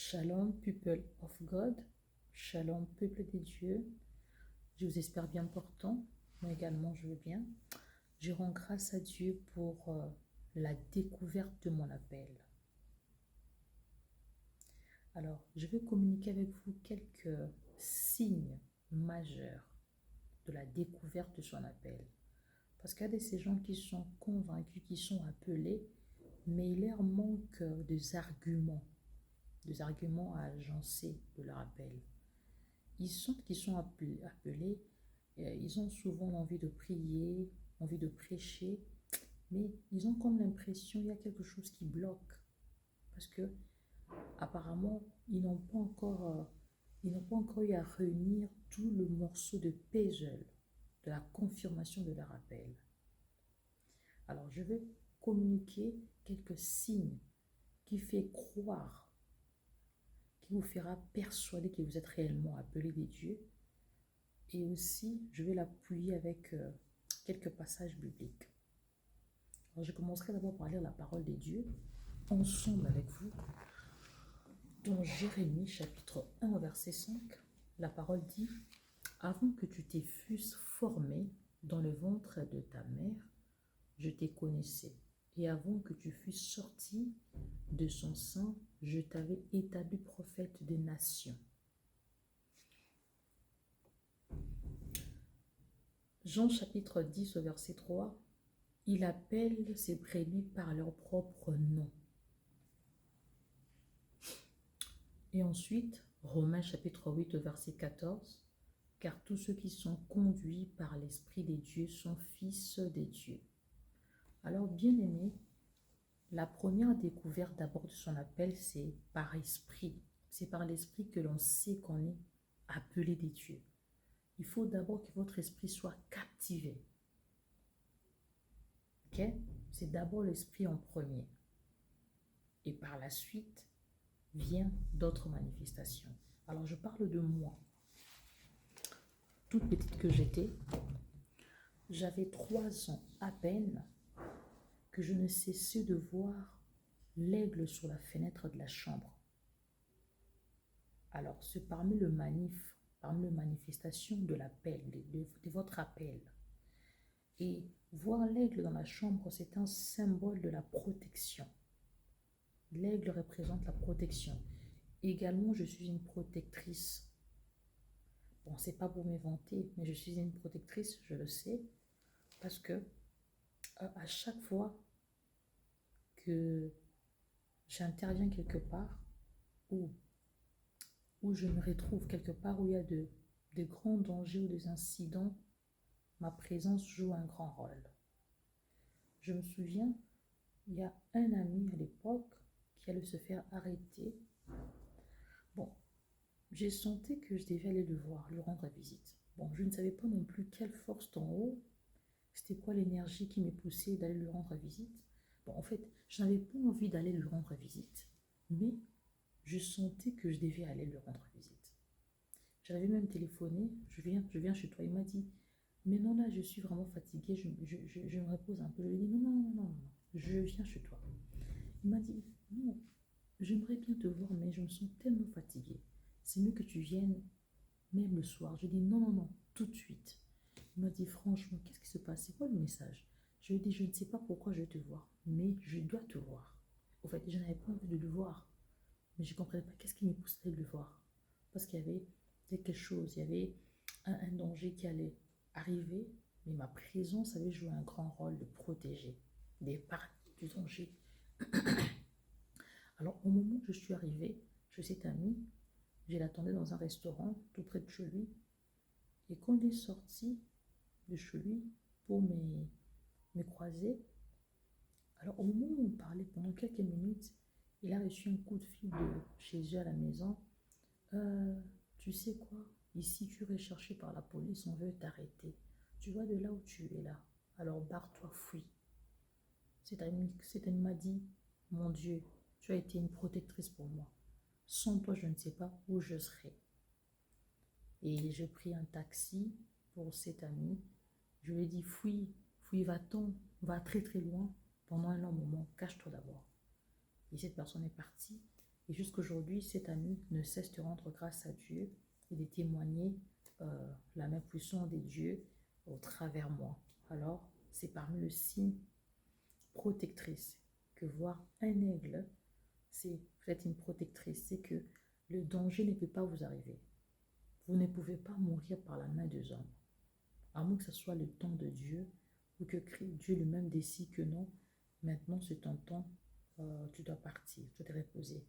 Shalom, people of God. Shalom, peuple des dieux. Je vous espère bien portant. Moi également, je veux bien. Je rends grâce à Dieu pour la découverte de mon appel. Alors, je vais communiquer avec vous quelques signes majeurs de la découverte de son appel. Parce qu'il y a de ces gens qui sont convaincus, qui sont appelés, mais il leur manque des arguments à agencer de leur appel. Ils sentent qu'ils sont appelés, ils ont souvent envie de prier, envie de prêcher, mais ils ont comme l'impression qu'il y a quelque chose qui bloque. Parce que apparemment, ils n'ont pas encore eu à réunir tout le morceau de puzzle de la confirmation de leur appel. Alors, je vais communiquer quelques signes qui fait croire, qui vous fera persuader que vous êtes réellement appelé des dieux. Et aussi, je vais l'appuyer avec quelques passages bibliques. Alors, je commencerai d'abord par lire la parole des dieux, ensemble avec vous. Dans Jérémie, chapitre 1, verset 5, la parole dit « Avant que tu t'es fusses formé dans le ventre de ta mère, je t'ai connaissé. Et avant que tu fusses sorti de son sein, je t'avais établi prophète des nations. » Jean chapitre 10 au verset 3, il appelle ses brebis par leur propre nom. Et ensuite, Romains chapitre 8 au verset 14, car tous ceux qui sont conduits par l'Esprit des dieux sont fils des dieux. Alors, bien aimé, la première découverte d'abord de son appel, c'est par esprit. C'est par l'esprit que l'on sait qu'on est appelé des dieux. Il faut d'abord que votre esprit soit captivé. Ok? C'est d'abord l'esprit en premier. Et par la suite, vient d'autres manifestations. Alors, je parle de moi. Toute petite que j'étais, j'avais 3 ans à peine que je ne cessais de voir l'aigle sur la fenêtre de la chambre. Alors, c'est parmi les manifestations de l'appel, de votre appel. Et voir l'aigle dans la chambre, c'est un symbole de la protection. L'aigle représente la protection. Également, je suis une protectrice. Bon, c'est pas pour m'éventer, mais je suis une protectrice, je le sais, parce que à chaque fois que j'interviens quelque part, ou je me retrouve quelque part où il y a de grands dangers ou des incidents, ma présence joue un grand rôle. Je me souviens, il y a un ami à l'époque qui allait se faire arrêter. Bon, j'ai senti que je devais aller le voir, lui rendre visite. Bon, je ne savais pas non plus quelle force d'en haut, c'était quoi l'énergie qui me poussait d'aller lui rendre visite. Bon, en fait, je n'avais pas envie d'aller lui rendre visite, mais je sentais que je devais aller lui rendre visite. J'avais même téléphoné, je viens chez toi. Il m'a dit, mais non, là, je suis vraiment fatiguée, je me repose un peu. Je lui ai dit, non, je viens chez toi. Il m'a dit, non, j'aimerais bien te voir, mais je me sens tellement fatiguée. C'est mieux que tu viennes même le soir. Je lui ai dit, non, tout de suite. Il m'a dit, franchement, qu'est-ce qui se passe? C'est quoi le message? Je lui ai dit, je ne sais pas pourquoi je vais te voir, mais je dois te voir. En fait, je n'avais pas envie de le voir, mais je ne comprenais pas qu'est-ce qui me poussait de le voir. Parce qu'il y avait quelque chose, il y avait un danger qui allait arriver, mais ma présence avait joué un grand rôle de protéger des parts du danger. Alors, au moment où je suis arrivée chez cet ami, je l'attendais dans un restaurant tout près de chez lui. Et quand il est sorti de chez lui pour me croiser, alors au moment où on parlait pendant quelques minutes, il a reçu un coup de fil de chez eux à la maison. Tu sais quoi? Ici, tu es recherché par la police, on veut t'arrêter. Tu vois de là où tu es là. Alors barre-toi, fuis. Cet ami m'a dit, mon Dieu, tu as été une protectrice pour moi. Sans toi, je ne sais pas où je serais. Et j'ai pris un taxi pour cet ami. Je lui ai dit, fuis, va-t'en, va très très loin. Pendant un long moment, cache-toi d'abord. Et cette personne est partie. Et jusqu'aujourd'hui, cet ami ne cesse de rendre grâce à Dieu et de témoigner la main puissante des dieux au travers moi. Alors, c'est parmi le signe protectrice que voir un aigle, c'est peut-être une protectrice, c'est que le danger ne peut pas vous arriver. Vous ne pouvez pas mourir par la main des hommes, à moins que ce soit le temps de Dieu ou que Dieu lui-même décide que non, maintenant c'est ton temps, tu dois partir, tu dois te reposer.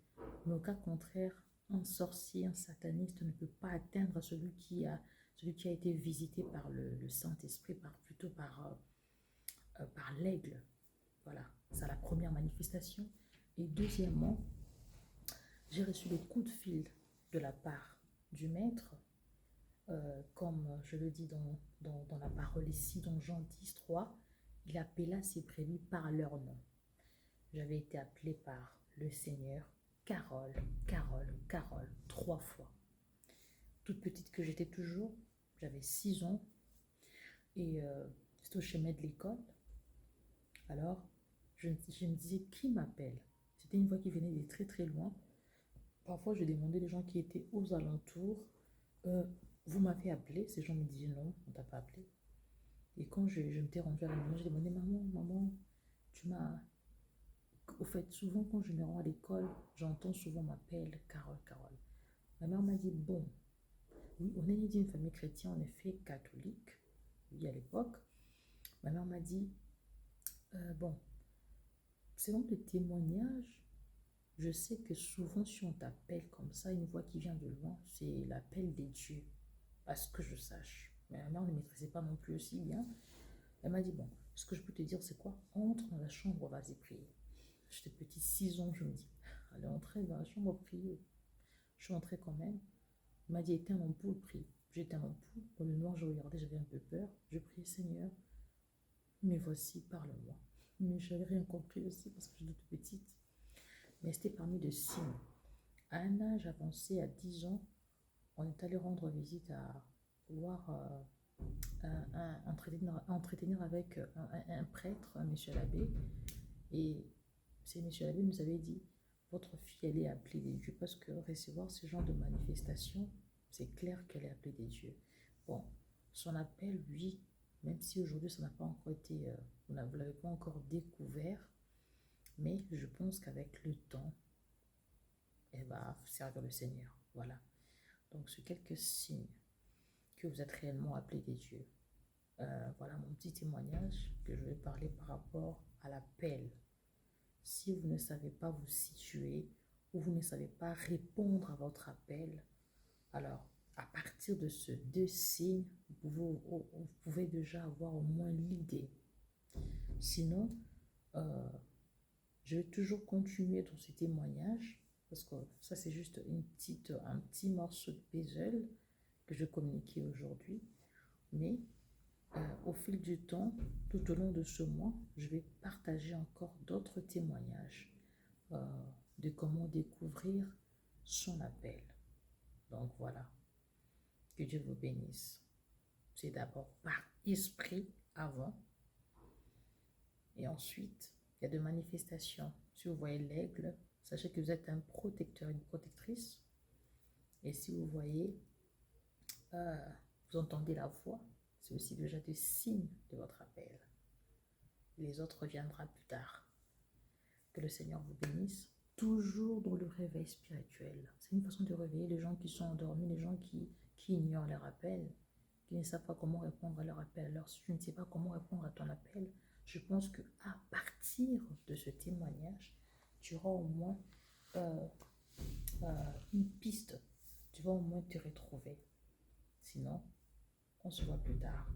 Mais au cas contraire, un sorcier, un sataniste ne peut pas atteindre celui qui a été visité par le Saint-Esprit, plutôt par l'aigle. Voilà, c'est la première manifestation. Et deuxièmement, j'ai reçu des coups de fil de la part du maître, comme je le dis dans la parole ici, dans Jean 10, 3, il appela ses brebis par leur nom. J'avais été appelée par le Seigneur Carole, Carole, Carole, 3 fois. Toute petite que j'étais toujours, j'avais 6 ans, et c'était au chemin de l'école. Alors, je me disais, qui m'appelle? C'était une voix qui venait de très très loin. Parfois, je demandais les gens qui étaient aux alentours, vous m'avez appelé? Ces gens me disaient non, on t'a pas appelé. Et quand je m'étais rendue à la maison, j'ai demandé, maman, tu m'as... Au fait, souvent quand je me rends à l'école, j'entends souvent m'appeler Carole, Carole. Ma mère m'a dit, bon, oui, on est né d'une famille chrétienne, en effet, catholique, oui, à l'époque. Ma mère m'a dit, bon, selon le témoignage, je sais que souvent, si on t'appelle comme ça, une voix qui vient de loin, c'est l'appel des dieux, à ce que je sache. Mais ma mère ne maîtrisait pas non plus aussi bien. Elle m'a dit, bon, ce que je peux te dire, c'est quoi? Entre dans la chambre, vas-y prier. J'étais petit, 6 ans, je me dis, allez, entrer dans la chambre, prier. Je suis entrée quand même. Elle m'a dit, éteins l'ampoule, prie. J'ai éteint l'ampoule. Dans le noir, je regardais, j'avais un peu peur. Je priais, Seigneur, mais voici, parle-moi. Mais je n'avais rien compris aussi parce que j'étais toute petite. Mais c'était parmi de signes. À un âge avancé, à 10 ans, on est allé rendre visite à voir entretenir avec un prêtre, un monsieur l'abbé. Et c'est monsieur l'abbé nous avait dit, votre fille, elle est appelée des dieux, parce que recevoir ce genre de manifestation, c'est clair qu'elle est appelée des dieux. Bon, son appel, oui, même si aujourd'hui ça n'a pas encore été, vous ne l'avez pas encore découvert, mais je pense qu'avec le temps, elle va servir le Seigneur. Voilà. Donc, c'est quelques signes que vous êtes réellement appelés des dieux. Voilà mon petit témoignage que je vais parler par rapport à l'appel. Si vous ne savez pas vous situer ou vous ne savez pas répondre à votre appel, alors à partir de ces 2 signes, vous pouvez déjà avoir au moins l'idée. Sinon, je vais toujours continuer dans ces témoignages parce que ça c'est juste un petit morceau de puzzle que je communiquais aujourd'hui. Mais au fil du temps, tout au long de ce mois, je vais partager encore d'autres témoignages de comment découvrir son appel. Donc voilà, que Dieu vous bénisse. C'est d'abord par esprit avant, et ensuite, il y a des manifestations. Si vous voyez l'aigle, sachez que vous êtes un protecteur, une protectrice. Et si vous voyez, vous entendez la voix, c'est aussi déjà des signes de votre appel. Les autres viendront plus tard. Que le Seigneur vous bénisse, toujours dans le réveil spirituel. C'est une façon de réveiller les gens qui sont endormis, les gens qui ignorent leur appel, qui ne savent pas comment répondre à leur appel. Alors, si tu ne sais pas comment répondre à ton appel, je pense qu'à partir de ce témoignage, tu auras au moins une piste. Tu vas au moins te retrouver. Sinon, on se voit plus tard.